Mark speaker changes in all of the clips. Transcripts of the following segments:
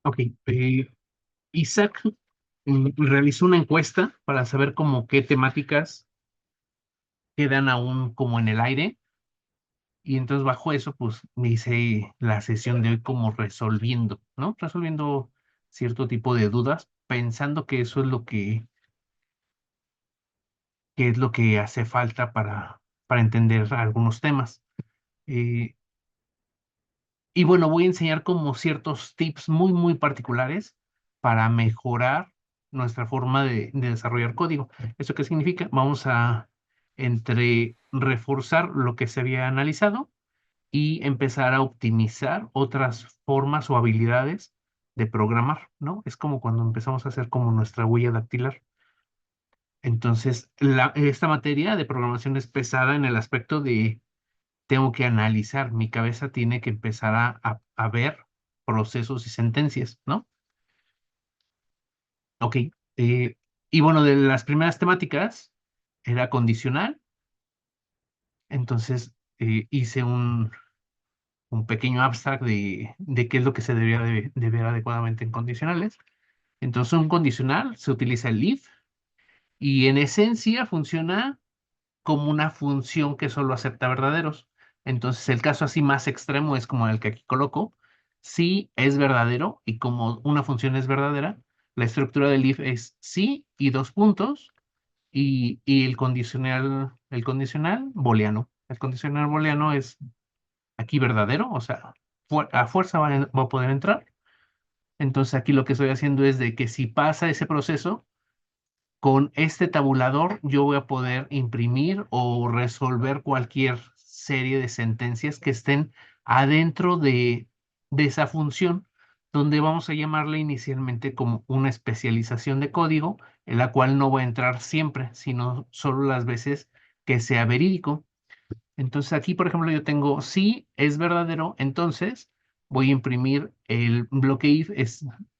Speaker 1: Ok. Isaac realizó una encuesta para saber como qué temáticas quedan aún como en el aire. Y entonces bajo eso, pues me hice la sesión de hoy como resolviendo, ¿no? Resolviendo cierto tipo de dudas, pensando que eso es que es lo que hace falta para entender algunos temas. Eh, y bueno, voy a enseñar como ciertos tips muy, muy particulares para mejorar nuestra forma de desarrollar código. ¿Eso qué significa? Vamos a entre reforzar lo que se había analizado y empezar a optimizar otras formas o habilidades de programar, ¿no? Es como cuando empezamos a hacer como nuestra huella dactilar. Entonces, esta materia de programación es pesada en el aspecto de tengo que analizar, mi cabeza tiene que empezar a ver procesos y sentencias, ¿no? Ok. Y bueno, de las primeras temáticas era condicional, entonces hice un pequeño abstract de qué es lo que se debería de ver adecuadamente en condicionales. Entonces, un condicional se utiliza el if y en esencia funciona como una función que solo acepta verdaderos. Entonces, el caso así más extremo es como el que aquí coloco. Si es verdadero y como una función es verdadera, la estructura del if es sí y dos puntos y el condicional booleano. El condicional booleano es aquí verdadero, o sea, a fuerza va a poder entrar. Entonces aquí lo que estoy haciendo es de que si pasa ese proceso, con este tabulador yo voy a poder imprimir o resolver cualquier serie de sentencias que estén adentro de esa función, donde vamos a llamarle inicialmente como una especialización de código, en la cual no va a entrar siempre, sino solo las veces que sea verídico. Entonces aquí, por ejemplo, yo tengo si es verdadero, entonces voy a imprimir el bloque if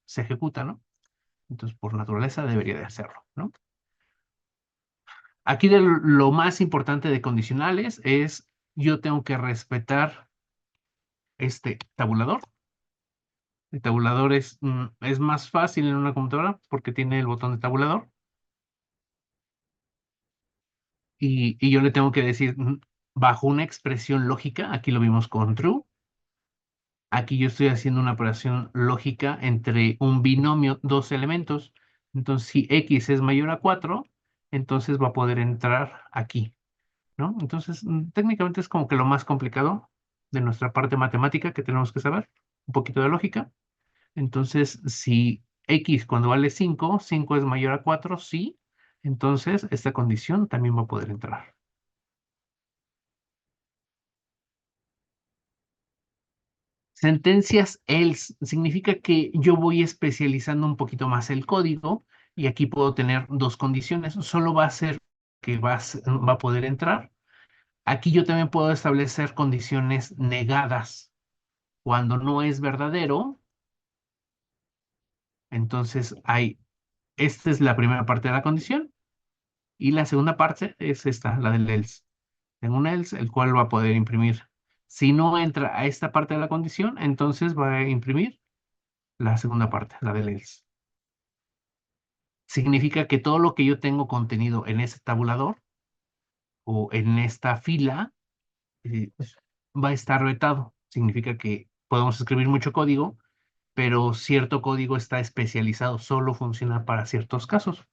Speaker 1: se ejecuta, ¿no? Entonces, por naturaleza debería de hacerlo, ¿no? Aquí lo más importante de condicionales es yo tengo que respetar este tabulador. El tabulador es más fácil en una computadora porque tiene el botón de tabulador y yo le tengo que decir bajo una expresión lógica, aquí lo vimos con true, aquí yo estoy haciendo una operación lógica entre un binomio, dos elementos. Entonces, si x es mayor a 4, entonces va a poder entrar aquí, ¿no? Entonces, técnicamente es como que lo más complicado de nuestra parte matemática que tenemos que saber, un poquito de lógica. Entonces, si x cuando vale 5, 5 es mayor a 4, sí, entonces esta condición también va a poder entrar. Sentencias else significa que yo voy especializando un poquito más el código y aquí puedo tener dos condiciones. Solo va a ser que va a poder entrar. Aquí yo también puedo establecer condiciones negadas. Cuando no es verdadero, entonces esta es la primera parte de la condición y la segunda parte es esta, la del else. Tengo un else, el cual va a poder imprimir. Si no entra a esta parte de la condición, entonces va a imprimir la segunda parte, la del else. Significa que todo lo que yo tengo contenido en ese tabulador o en esta fila pues, va a estar vetado. Significa que podemos escribir mucho código, pero cierto código está especializado, solo funciona para ciertos casos.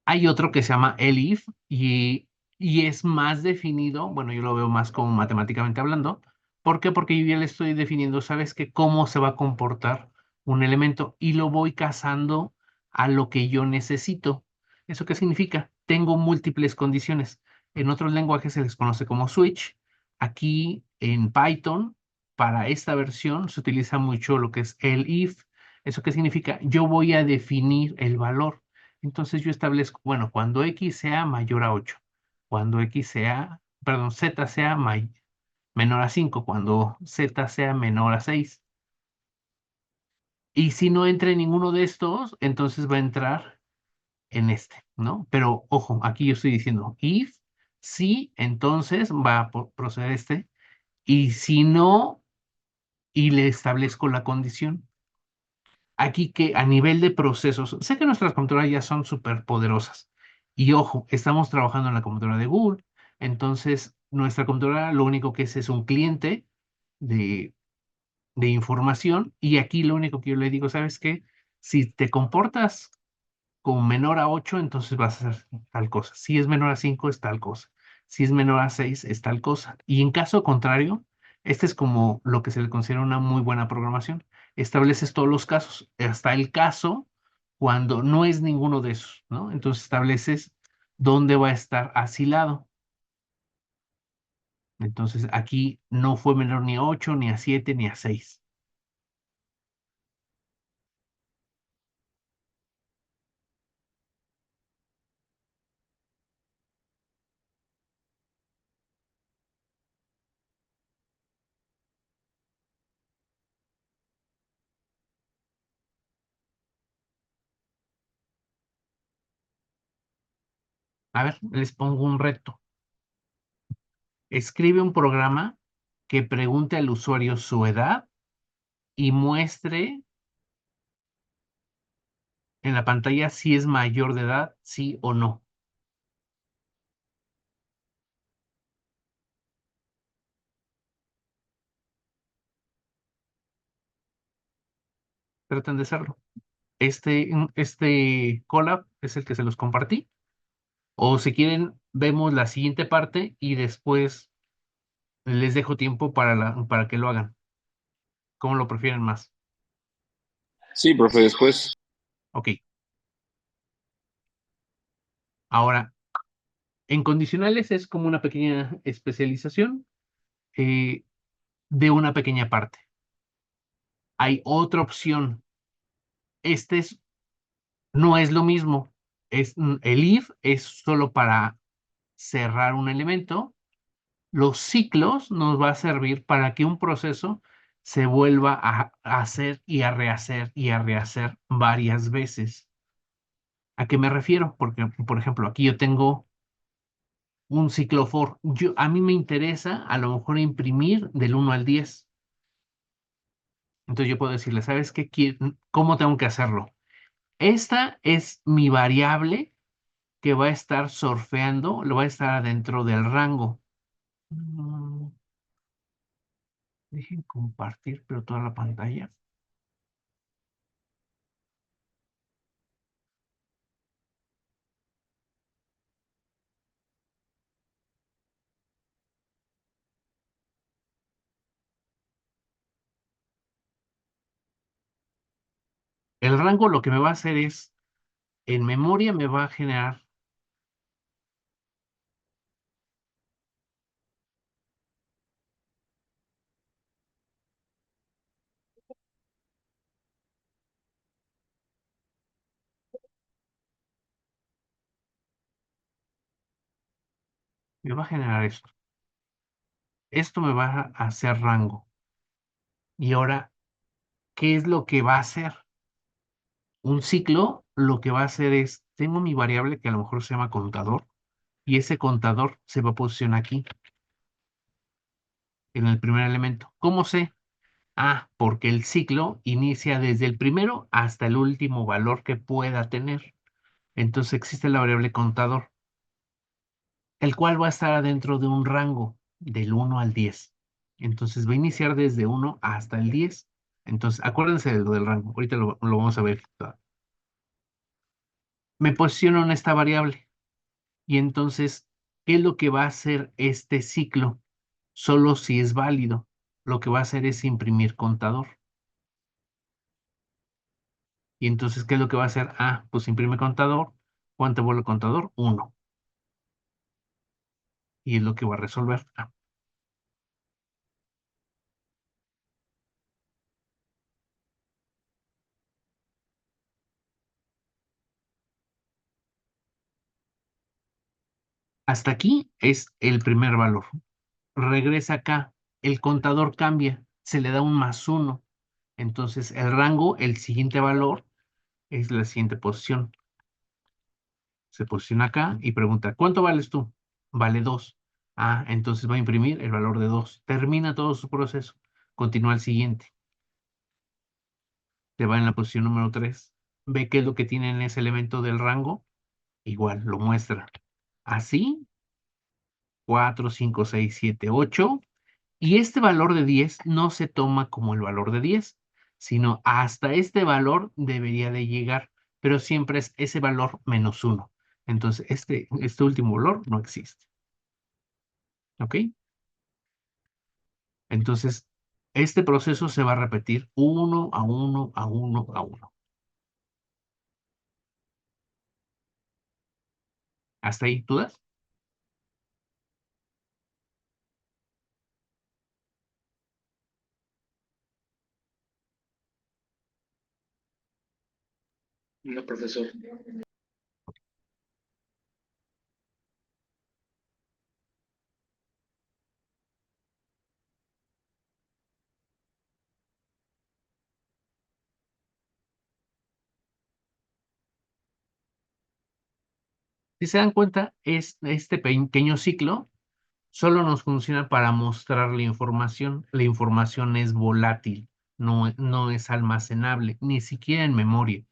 Speaker 1: Hay otro que se llama elif y es más definido, bueno, yo lo veo más como matemáticamente hablando. ¿Por qué? Porque yo ya le estoy definiendo, ¿sabes qué? Cómo se va a comportar un elemento y lo voy casando a lo que yo necesito. ¿Eso qué significa? Tengo múltiples condiciones. En otros lenguajes se les conoce como switch. Aquí en Python, para esta versión, se utiliza mucho lo que es el if. ¿Eso qué significa? Yo voy a definir el valor. Entonces yo establezco, bueno, cuando x sea mayor a 8, cuando x sea, perdón, z sea menor a 5, cuando z sea menor a 6. Y si no entra en ninguno de estos, entonces va a entrar en este, ¿no? Pero ojo, aquí yo estoy diciendo if, sí, entonces va a proceder este. Y si no, y le establezco la condición. Aquí que a nivel de procesos, sé que nuestras computadoras ya son súper poderosas. Y ojo, estamos trabajando en la computadora de Google. Entonces, nuestra computadora lo único que es un cliente de, de información. Y aquí lo único que yo le digo, ¿sabes qué? Si te comportas como menor a 8 entonces vas a hacer tal cosa. Si es menor a 5 es tal cosa. Si es menor a 6 es tal cosa. Y en caso contrario, este es como lo que se le considera una muy buena programación. Estableces todos los casos, hasta el caso cuando no es ninguno de esos, ¿no? Entonces estableces dónde va a estar asilado. Entonces aquí no fue menor ni a 8 ni a 7 ni a 6. A ver, les pongo un reto. Escribe un programa que pregunte al usuario su edad y muestre en la pantalla si es mayor de edad, sí o no. Traten de hacerlo. Este collab es el que se los compartí. O si quieren, vemos la siguiente parte y después les dejo tiempo para que lo hagan. ¿Cómo lo prefieren más?
Speaker 2: Sí, profe, después.
Speaker 1: Ok. Ahora, en condicionales es como una pequeña especialización eh, de una pequeña parte. Hay otra opción. Este es, no es lo mismo. El if es solo para cerrar un elemento. Los ciclos nos va a servir para que un proceso se vuelva a hacer y a rehacer y a rehacer varias veces. ¿A qué me refiero? Porque, por ejemplo, aquí yo tengo un ciclo for. A mí me interesa a lo mejor imprimir del 1 al 10. Entonces yo puedo decirle, ¿sabes qué? ¿Cómo tengo que hacerlo? Esta es mi variable que va a estar surfeando, lo va a estar dentro del rango. Mm, Dejen compartir, pero toda la pantalla. El rango lo que me va a hacer es, en memoria me va a generar, me va a generar esto. Esto me va a hacer rango. Y ahora, ¿qué es lo que va a hacer? Un ciclo lo que va a hacer es, tengo mi variable que a lo mejor se llama contador, y ese contador se va a posicionar aquí, en el primer elemento. ¿Cómo sé? Ah, porque el ciclo inicia desde el primero hasta el último valor que pueda tener. Entonces existe la variable contador, el cual va a estar adentro de un rango del 1 al 10. Entonces va a iniciar desde 1 hasta el 10. Entonces, acuérdense de lo del rango. Ahorita lo vamos a ver. Me posiciono en esta variable. Y entonces, ¿qué es lo que va a hacer este ciclo? Solo si es válido. Lo que va a hacer es imprimir contador. Y entonces, ¿qué es lo que va a hacer? Ah, pues imprime contador. ¿Cuánto vuelve el contador? 1. Y es lo que va a resolver. Hasta aquí es el primer valor. Regresa acá. El contador cambia. Se le da un +1. Entonces, el rango, el siguiente valor, es la siguiente posición. Se posiciona acá y pregunta, ¿cuánto vales tú? Vale 2. Ah, entonces va a imprimir el valor de 2. Termina todo su proceso. Continúa al siguiente. Te va en la posición número 3. Ve qué es lo que tiene en ese elemento del rango. Igual, lo muestra. Así, 4, 5, 6, 7, 8. Y este valor de 10 no se toma como el valor de 10, sino hasta este valor debería de llegar, pero siempre es ese valor menos 1. Entonces, este último valor no existe. ¿Ok? Entonces, este proceso se va a repetir uno a uno, a uno, a uno. ¿Hasta ahí dudas?
Speaker 2: No, profesor.
Speaker 1: Si se dan cuenta, este pequeño ciclo solo nos funciona para mostrar la información. La información es volátil, no es almacenable, ni siquiera en memoria.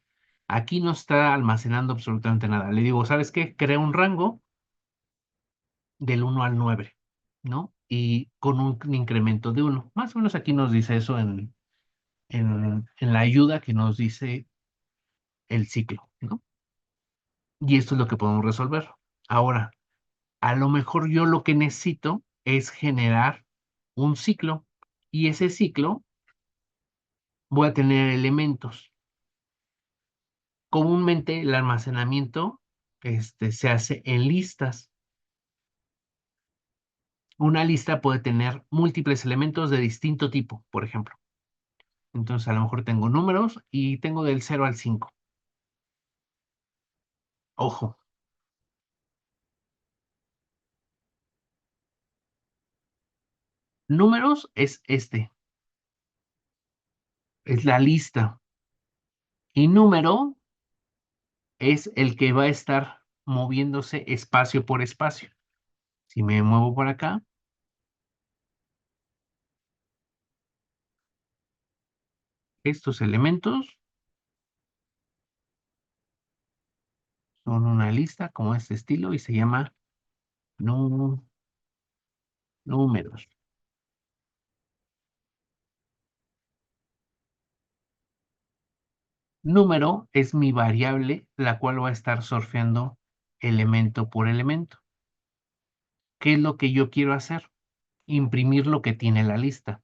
Speaker 1: Aquí no está almacenando absolutamente nada. Le digo, ¿sabes qué? Crea un rango del 1 al 9, ¿no? Y con un incremento de 1. Más o menos aquí nos dice eso en la ayuda que nos dice el ciclo, ¿no? Y esto es lo que podemos resolver. Ahora, a lo mejor yo lo que necesito es generar un ciclo y ese ciclo voy a tener elementos. Comúnmente el almacenamiento se hace en listas. Una lista puede tener múltiples elementos de distinto tipo, por ejemplo. Entonces, a lo mejor tengo números y tengo del 0 al 5. Ojo, números es es la lista. Y número es el que va a estar moviéndose espacio por espacio. Si me muevo por acá, estos elementos son una lista como este estilo y se llama números. Número es mi variable, la cual va a estar surfeando elemento por elemento. ¿Qué es lo que yo quiero hacer? Imprimir lo que tiene la lista.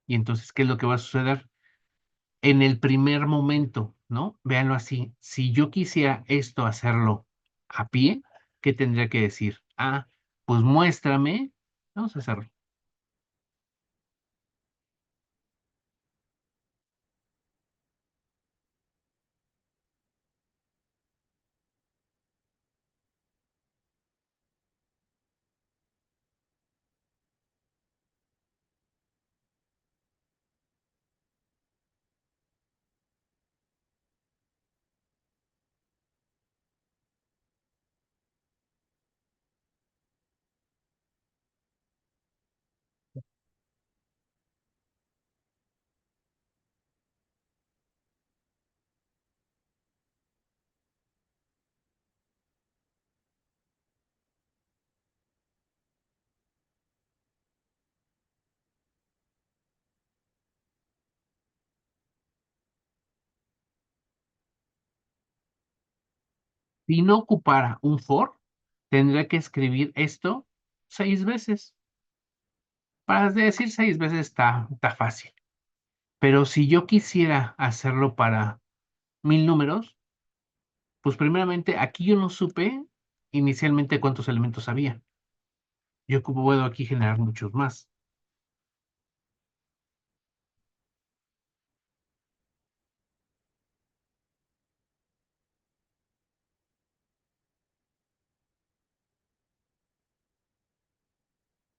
Speaker 1: Y entonces, ¿qué es lo que va a suceder? En el primer momento, ¿no? Véanlo así. Si yo quisiera esto hacerlo a pie, ¿qué tendría que decir? Ah, pues muéstrame. Vamos a hacerlo. Si no ocupara un for, tendría que escribir esto 6 veces. Para decir 6 veces está fácil. Pero si yo quisiera hacerlo para 1000 números, pues primeramente aquí yo no supe inicialmente cuántos elementos había. Yo puedo aquí generar muchos más.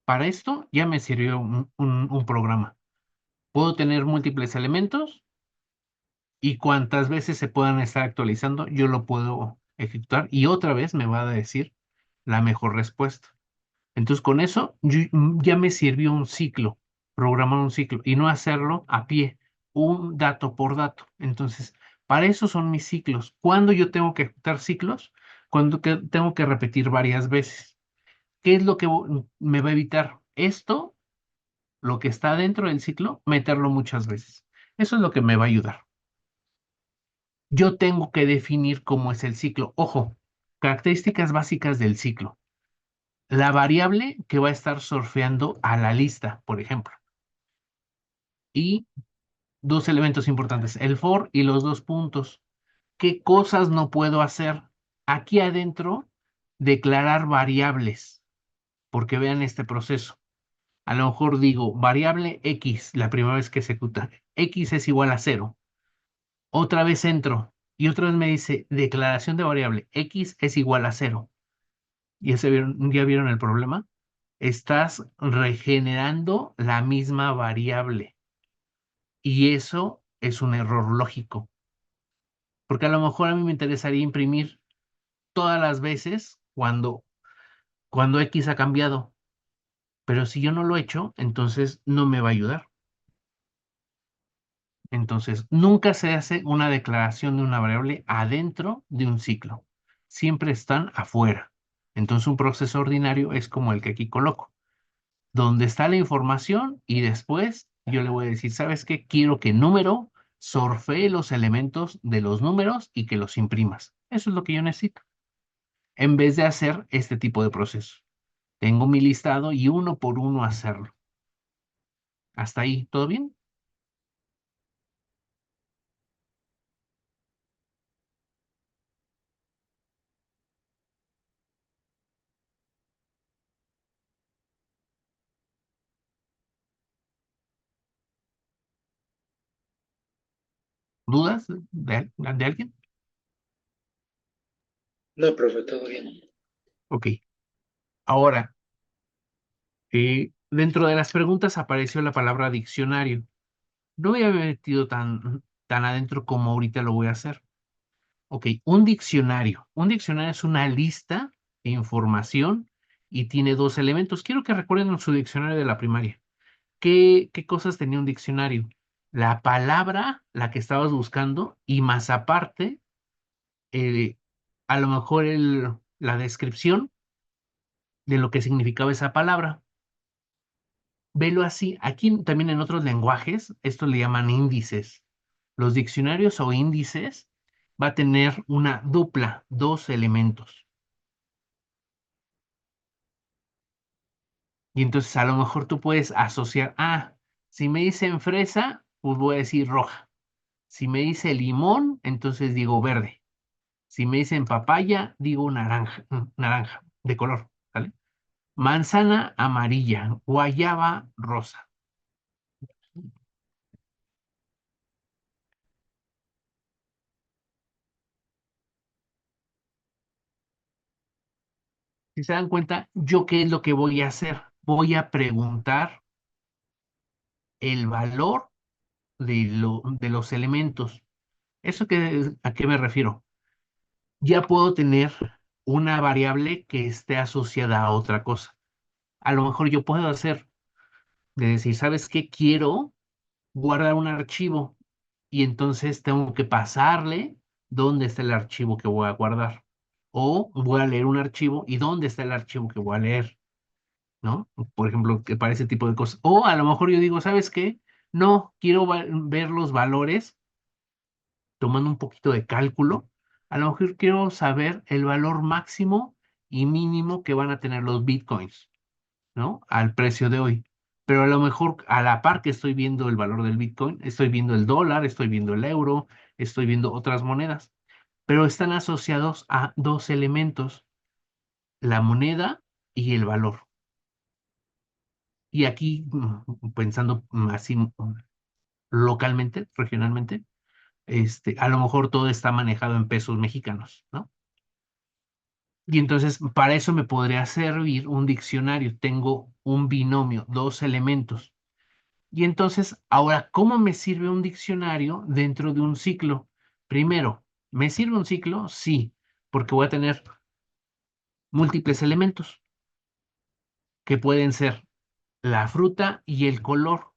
Speaker 1: Para esto ya me sirvió un programa. Puedo tener múltiples elementos y cuantas veces se puedan estar actualizando, yo lo puedo ejecutar y otra vez me va a decir la mejor respuesta. Entonces, con eso ya me sirvió un ciclo, programar un ciclo y no hacerlo a pie, un dato por dato. Entonces, para eso son mis ciclos. ¿Cuándo yo tengo que ejecutar ciclos? Cuando tengo que repetir varias veces. ¿Qué es lo que me va a evitar? Esto, lo que está dentro del ciclo, meterlo muchas veces. Eso es lo que me va a ayudar. Yo tengo que definir cómo es el ciclo. Ojo, características básicas del ciclo. La variable que va a estar surfeando a la lista, por ejemplo. Y dos elementos importantes, el for y los dos puntos. ¿Qué cosas no puedo hacer? Aquí adentro, declarar variables, porque vean este proceso. A lo mejor digo variable X la primera vez que ejecuta. X es igual a cero. Otra vez entro y otra vez me dice declaración de variable X es igual a cero. ¿Ya vieron el problema? Estás regenerando la misma variable y eso es un error lógico, porque a lo mejor a mí me interesaría imprimir todas las veces cuando X ha cambiado, pero si yo no lo he hecho, entonces no me va a ayudar. Entonces, nunca se hace una declaración de una variable adentro de un ciclo. Siempre están afuera. Entonces, un proceso ordinario es como el que aquí coloco, donde está la información y después yo le voy a decir, ¿sabes qué? Quiero que número sorfee los elementos de los números y que los imprimas. Eso es lo que yo necesito. En vez de hacer este tipo de proceso. Tengo mi listado y uno por uno hacerlo. Hasta ahí, ¿todo bien? ¿Dudas de alguien?
Speaker 2: No, profe, todo bien.
Speaker 1: Ok. Ahora, dentro de las preguntas apareció la palabra diccionario. No me había metido tan adentro como ahorita lo voy a hacer. Ok, un diccionario. Un diccionario es una lista de información y tiene dos elementos. Quiero que recuerden su diccionario de la primaria. ¿Qué cosas tenía un diccionario? La palabra, la que estabas buscando, y más aparte, eh, a lo mejor la descripción de lo que significaba esa palabra. Velo así. Aquí también en otros lenguajes, esto le llaman índices. Los diccionarios o índices va a tener una dupla, dos elementos. Y entonces a lo mejor tú puedes asociar, si me dicen fresa, pues voy a decir roja. Si me dice limón, entonces digo verde. Si me dicen papaya, digo naranja, naranja de color, ¿vale? Manzana amarilla, guayaba rosa. Si se dan cuenta, ¿yo qué es lo que voy a hacer? Voy a preguntar el valor de los elementos. ¿A qué me refiero? Ya puedo tener una variable que esté asociada a otra cosa. A lo mejor yo puedo hacer de decir, ¿sabes qué? Quiero guardar un archivo y entonces tengo que pasarle dónde está el archivo que voy a guardar. O voy a leer un archivo y dónde está el archivo que voy a leer, ¿no? Por ejemplo, que para ese tipo de cosas. O a lo mejor yo digo, ¿sabes qué? No, quiero ver los valores tomando un poquito de cálculo. A lo mejor quiero saber el valor máximo y mínimo que van a tener los bitcoins, ¿no? Al precio de hoy. Pero a lo mejor a la par que estoy viendo el valor del bitcoin, estoy viendo el dólar, estoy viendo el euro, estoy viendo otras monedas, pero están asociados a dos elementos, la moneda y el valor. Y aquí, pensando así localmente, regionalmente, a lo mejor todo está manejado en pesos mexicanos, ¿no? Y entonces, para eso me podría servir un diccionario. Tengo un binomio, dos elementos. Y entonces, ahora, ¿cómo me sirve un diccionario dentro de un ciclo? Primero, ¿me sirve un ciclo? Sí, porque voy a tener múltiples elementos. que pueden ser la fruta y el color.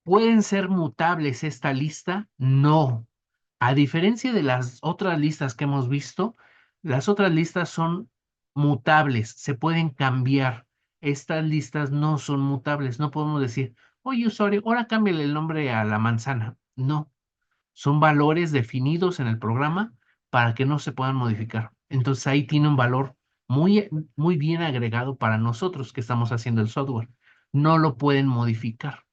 Speaker 1: ¿Pueden ser mutables esta lista? No. A diferencia de las otras listas que hemos visto, las otras listas son mutables, se pueden cambiar. Estas listas no son mutables. No podemos decir, oye, usuario, ahora cámbiale el nombre a la manzana. No, son valores definidos en el programa para que no se puedan modificar. Entonces ahí tiene un valor muy bien agregado para nosotros que estamos haciendo el software. No lo pueden modificar.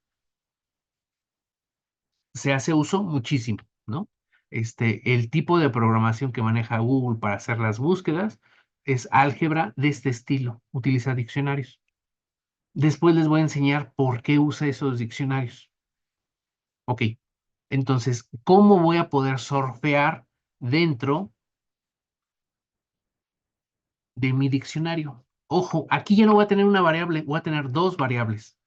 Speaker 1: Se hace uso muchísimo, ¿no? El tipo de programación que maneja Google para hacer las búsquedas es álgebra de este estilo, utiliza diccionarios. Después les voy a enseñar por qué usa esos diccionarios. Ok, entonces, ¿cómo voy a poder surfear dentro de mi diccionario? Ojo, aquí ya no voy a tener una variable, voy a tener dos variables.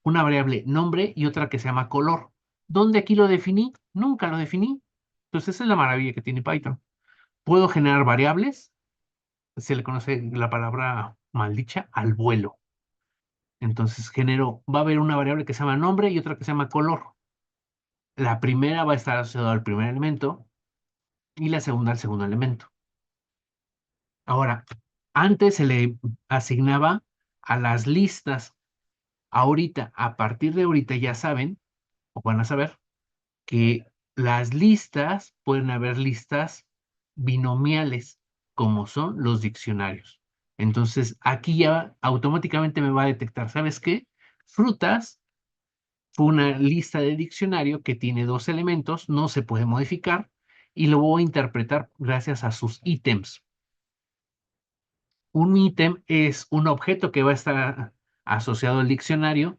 Speaker 1: Una variable nombre y otra que se llama color. ¿Dónde aquí lo definí? Nunca lo definí. Entonces, esa es la maravilla que tiene Python. Puedo generar variables, se le conoce la palabra maldicha al vuelo. Entonces va a haber una variable que se llama nombre y otra que se llama color. La primera va a estar asociada al primer elemento y la segunda al segundo elemento. Ahora, antes se le asignaba a las listas. Ahorita, a partir de ahorita ya saben, o van a saber, que las listas pueden haber listas binomiales, como son los diccionarios. Entonces, aquí ya automáticamente me va a detectar, ¿sabes qué? Frutas fue una lista de diccionario que tiene dos elementos, no se puede modificar, y lo voy a interpretar gracias a sus ítems. Un ítem es un objeto que va a estar asociado al diccionario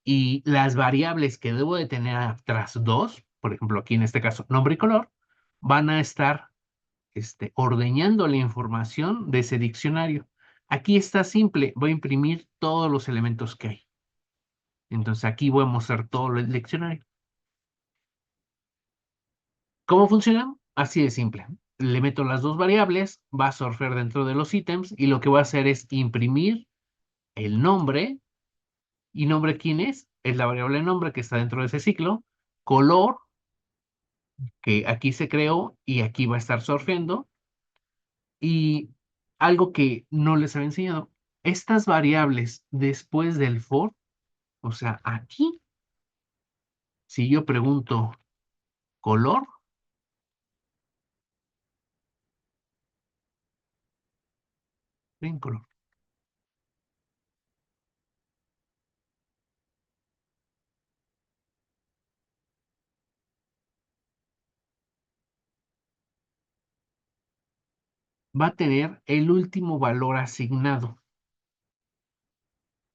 Speaker 1: y las variables que debo de tener atrás dos, por ejemplo, aquí en este caso, nombre y color, van a estar ordeñando la información de ese diccionario. Aquí está simple, voy a imprimir todos los elementos que hay. Entonces aquí voy a mostrar todo el diccionario. ¿Cómo funciona? Así de simple. Le meto las dos variables, va a surfear dentro de los ítems y lo que voy a hacer es imprimir el nombre. ¿Y nombre quién es? Es la variable nombre que está dentro de ese ciclo. Color, que aquí se creó y aquí va a estar surfeando. Y algo que no les había enseñado, estas variables después del for, o sea, aquí, si yo pregunto color, ven color, va a tener el último valor asignado.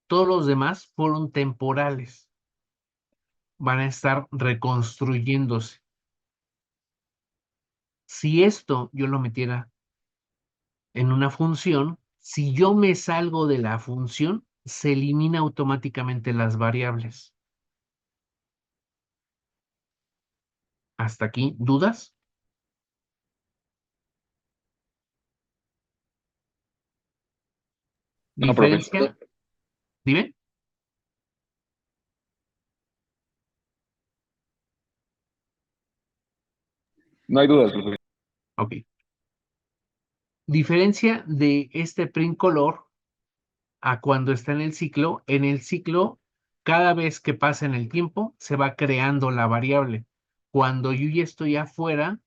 Speaker 1: Todos los demás fueron temporales, van a estar reconstruyéndose. Si esto yo lo metiera en una función, si yo me salgo de la función, se elimina automáticamente las variables. ¿Hasta aquí dudas?
Speaker 2: No, profesor.
Speaker 1: Diferencia, dime.
Speaker 2: No hay dudas, profesor.
Speaker 1: Ok. Diferencia de este print color a cuando está en el ciclo. En el ciclo, cada vez que pasa en el tiempo, se va creando la variable. Cuando yo ya estoy afuera,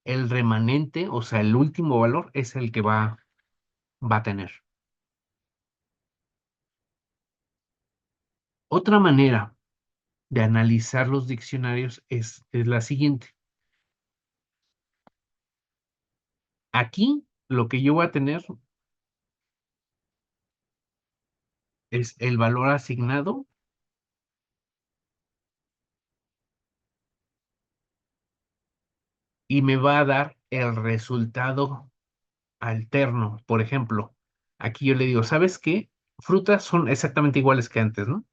Speaker 1: el remanente, o sea, el último valor, es el que va a tener. Otra manera de analizar los diccionarios es la siguiente. Aquí, lo que yo voy a tener es el valor asignado y me va a dar el resultado alterno. Por ejemplo, aquí yo le digo, ¿sabes qué? Frutas son exactamente iguales que antes, ¿no?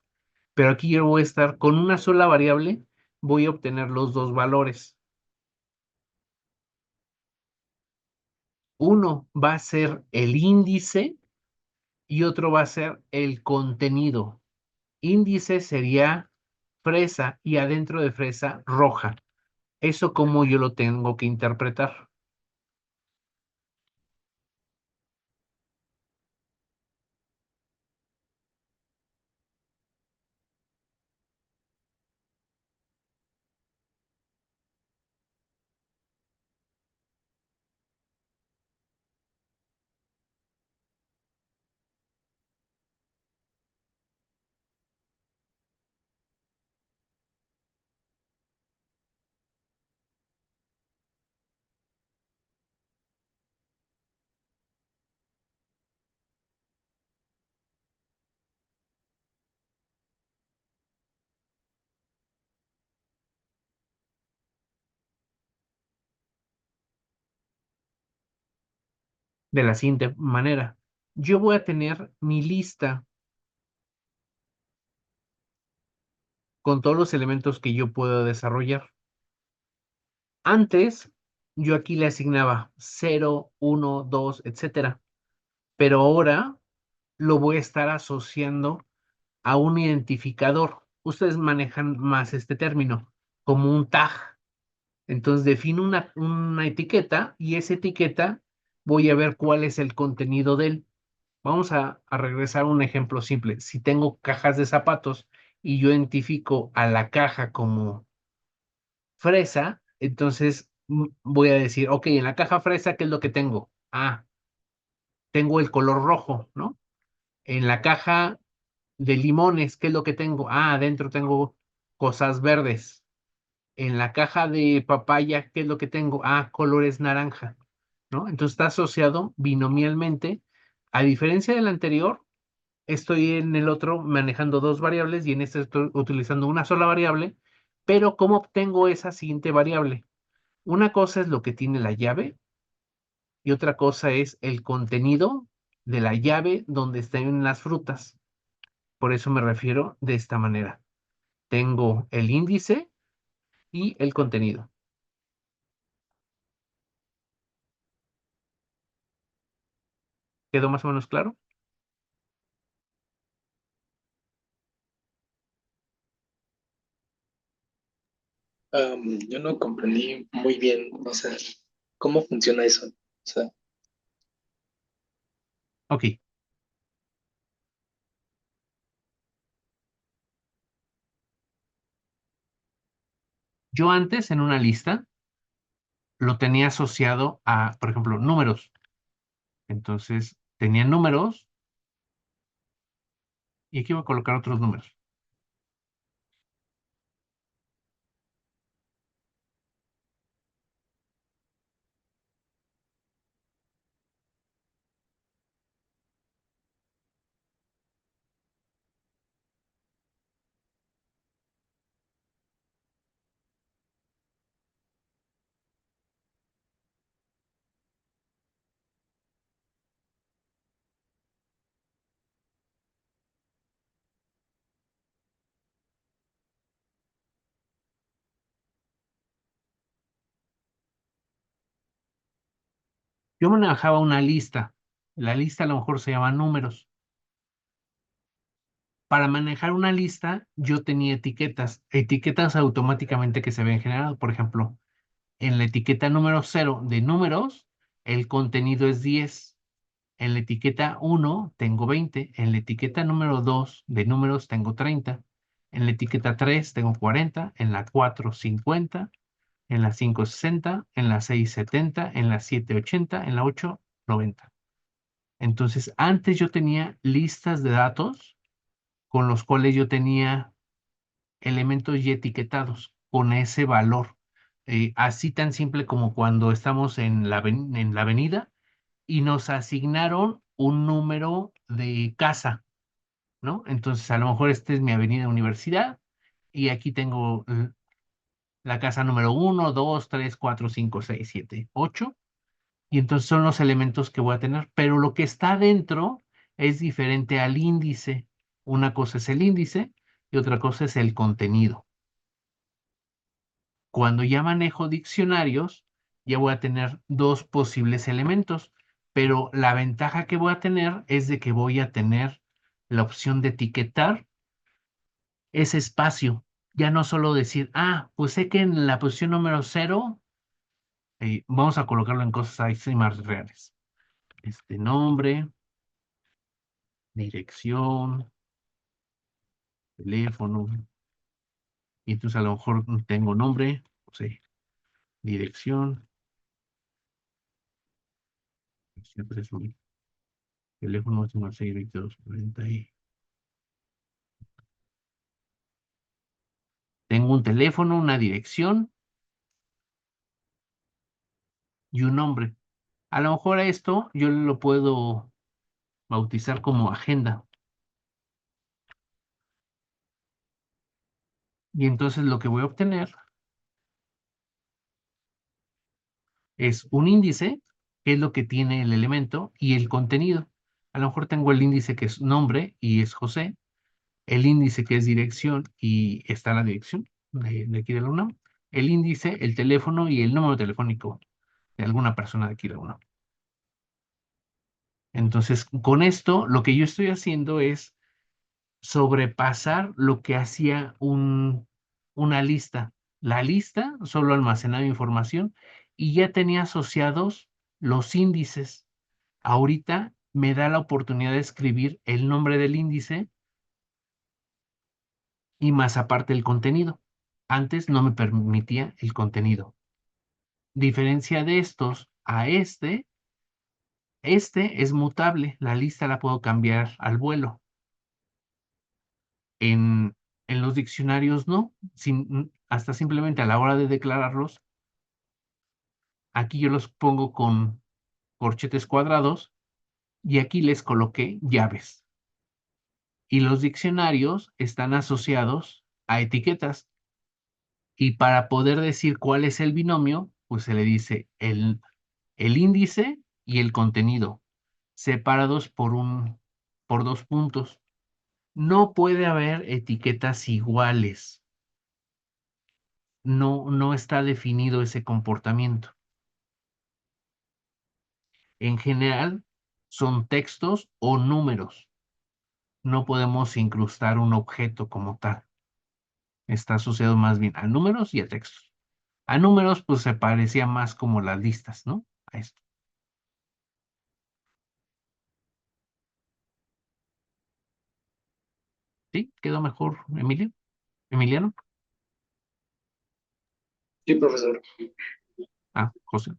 Speaker 1: Pero aquí yo voy a estar con una sola variable, voy a obtener los dos valores. Uno va a ser el índice y otro va a ser el contenido. Índice sería fresa y adentro de fresa roja. ¿Eso cómo yo lo tengo que interpretar? De la siguiente manera. Yo voy a tener mi lista con todos los elementos que yo puedo desarrollar. Antes, yo aquí le asignaba 0, 1, 2, etcétera. Pero ahora lo voy a estar asociando a un identificador. Ustedes manejan más este término como un tag. Entonces defino una etiqueta y esa etiqueta voy a ver cuál es el contenido de él. Vamos a regresar a un ejemplo simple. Si tengo cajas de zapatos y yo identifico a la caja como fresa, entonces voy a decir, ok, en la caja fresa, ¿qué es lo que tengo? Ah, tengo el color rojo, ¿no? En la caja de limones, ¿qué es lo que tengo? Ah, adentro tengo cosas verdes. En la caja de papaya, ¿qué es lo que tengo? Ah, colores naranja, ¿no? Entonces está asociado binomialmente. A diferencia del anterior, estoy en el otro manejando dos variables y en este estoy utilizando una sola variable, pero ¿cómo obtengo esa siguiente variable? Una cosa es lo que tiene la llave y otra cosa es el contenido de la llave donde están las frutas. Por eso me refiero de esta manera. Tengo el índice y el contenido. ¿Quedó más o menos claro?
Speaker 3: Yo no comprendí muy bien, o sea, cómo funciona eso. O sea,
Speaker 1: Ok. Yo antes en una lista lo tenía asociado a, por ejemplo, números. Entonces, tenía números y aquí voy a colocar otros números. Yo manejaba una lista. La lista a lo mejor se llama números. Para manejar una lista, yo tenía etiquetas automáticamente que se habían generado. Por ejemplo, en la etiqueta número 0 de números, el contenido es 10. En la etiqueta 1 tengo 20. En la etiqueta número 2 de números tengo 30. En la etiqueta 3 tengo 40. En la 4, 50. En la 5, 60. En la 6, 70. En la 7, 80. En la 8, 90. Entonces, antes yo tenía listas de datos con los cuales yo tenía elementos ya etiquetados con ese valor. Así tan simple como cuando estamos en la avenida y nos asignaron un número de casa, ¿no? Entonces, a lo mejor esta es mi avenida Universidad y aquí tengo la casa número 1, 2, 3, 4, 5, 6, 7, 8 y entonces son los elementos que voy a tener, pero lo que está dentro es diferente al índice. Una cosa es el índice y otra cosa es el contenido. Cuando ya manejo diccionarios, ya voy a tener dos posibles elementos, pero la ventaja que voy a tener es de que voy a tener la opción de etiquetar ese espacio. Ya no solo decir, ah, pues sé que en la posición número 0, vamos a colocarlo en cosas así más reales. Nombre, dirección, teléfono, y entonces a lo mejor tengo nombre, no sé, dirección, siempre es un teléfono 816-2240 y tengo un teléfono, una dirección y un nombre. A lo mejor a esto yo lo puedo bautizar como agenda. Y entonces lo que voy a obtener es un índice, que es lo que tiene el elemento, y el contenido. A lo mejor tengo el índice que es nombre y es José, el índice que es dirección y está la dirección de aquí de la UNAM, el índice, el teléfono y el número telefónico de alguna persona de aquí de la UNAM. Entonces, con esto, lo que yo estoy haciendo es sobrepasar lo que hacía una lista. La lista solo almacenaba información y ya tenía asociados los índices. Ahorita me da la oportunidad de escribir el nombre del índice y más aparte el contenido. Antes no me permitía el contenido. Diferencia de estos a este es mutable. La lista la puedo cambiar al vuelo. En, en los diccionarios no, hasta simplemente a la hora de declararlos, aquí yo los pongo con corchetes cuadrados y aquí les coloqué llaves. Y los diccionarios están asociados a etiquetas. Y para poder decir cuál es el binomio, pues se le dice el índice y el contenido, separados por 2 puntos. No puede haber etiquetas iguales. No está definido ese comportamiento. En general, son textos o números. No podemos incrustar un objeto como tal. Está asociado más bien a números y a textos. A números, pues se parecía más como las listas, ¿no? A esto. ¿Sí? ¿Quedó mejor, Emilio? ¿Emiliano?
Speaker 3: Sí, profesor.
Speaker 1: Ah, José.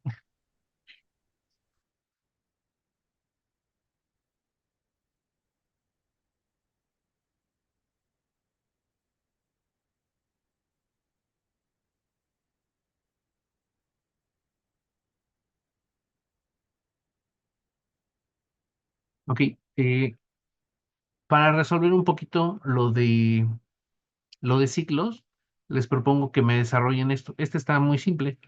Speaker 1: Ok. Para resolver un poquito lo de ciclos, les propongo que me desarrollen esto. Este está muy simple.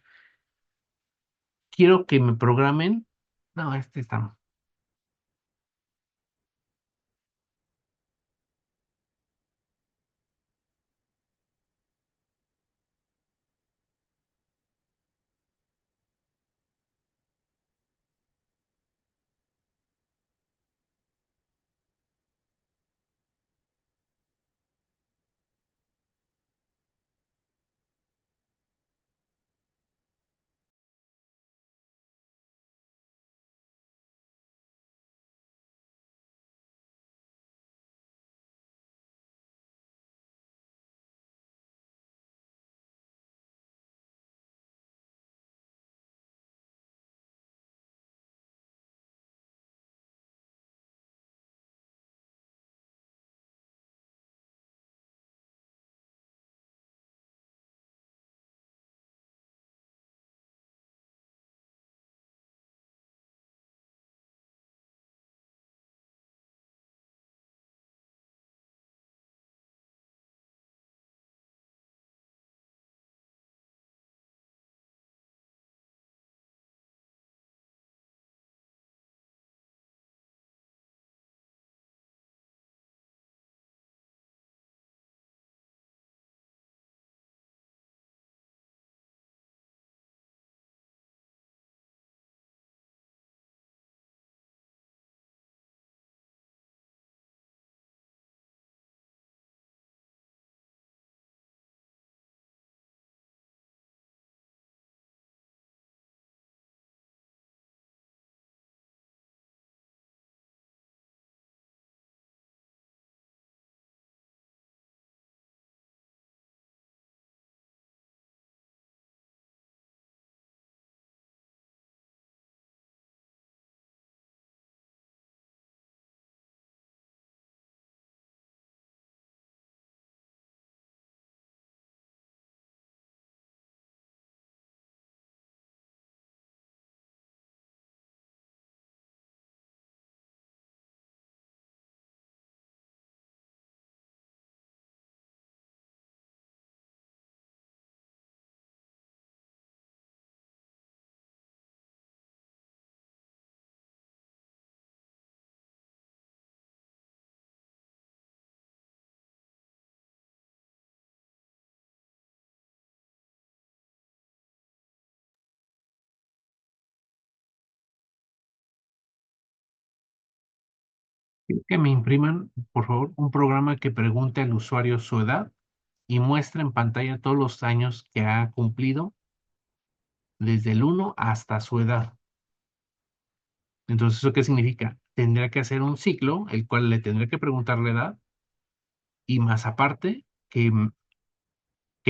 Speaker 1: Quiero que me programen. No, este está. Quiero que me impriman, por favor, un programa que pregunte al usuario su edad y muestre en pantalla todos los años que ha cumplido desde el 1 hasta su edad. Entonces, ¿eso qué significa? Tendría que hacer un ciclo, el cual le tendré que preguntar la edad y más aparte que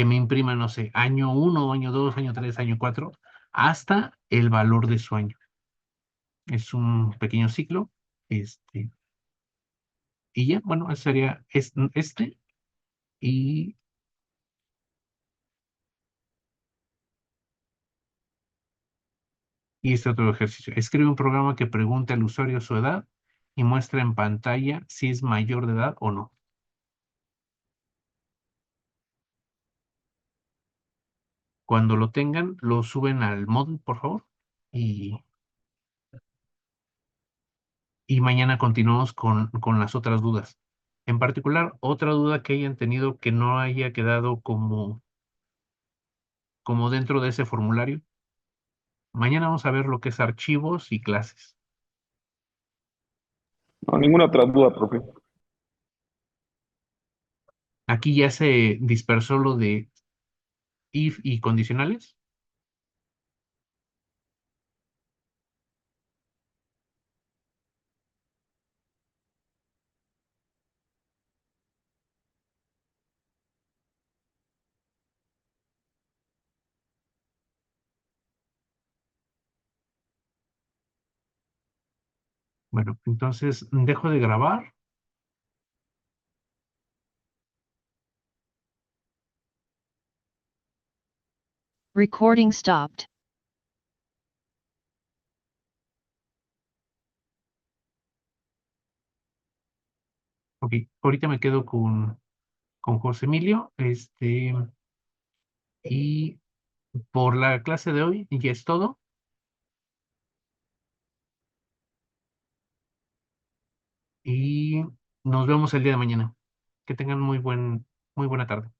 Speaker 1: me imprima, no sé, año 1, año 2, año 3, año 4, hasta el valor de su año. Es un pequeño ciclo. Este, y ya, bueno, eso sería este y, y este otro ejercicio. Escribe un programa que pregunte al usuario su edad y muestra en pantalla si es mayor de edad o no. Cuando lo tengan, lo suben al módulo, por favor. Y, y mañana continuamos con las otras dudas. En particular, otra duda que hayan tenido que no haya quedado como dentro de ese formulario. Mañana vamos a ver lo que es archivos y clases.
Speaker 2: No, ninguna otra duda, profe.
Speaker 1: Aquí ya se dispersó lo de if y condicionales. Bueno, entonces dejo de grabar.
Speaker 4: Recording stopped.
Speaker 1: Ok, ahorita me quedo con José Emilio. Y por la clase de hoy ya es todo. Y nos vemos el día de mañana. Que tengan muy buena tarde.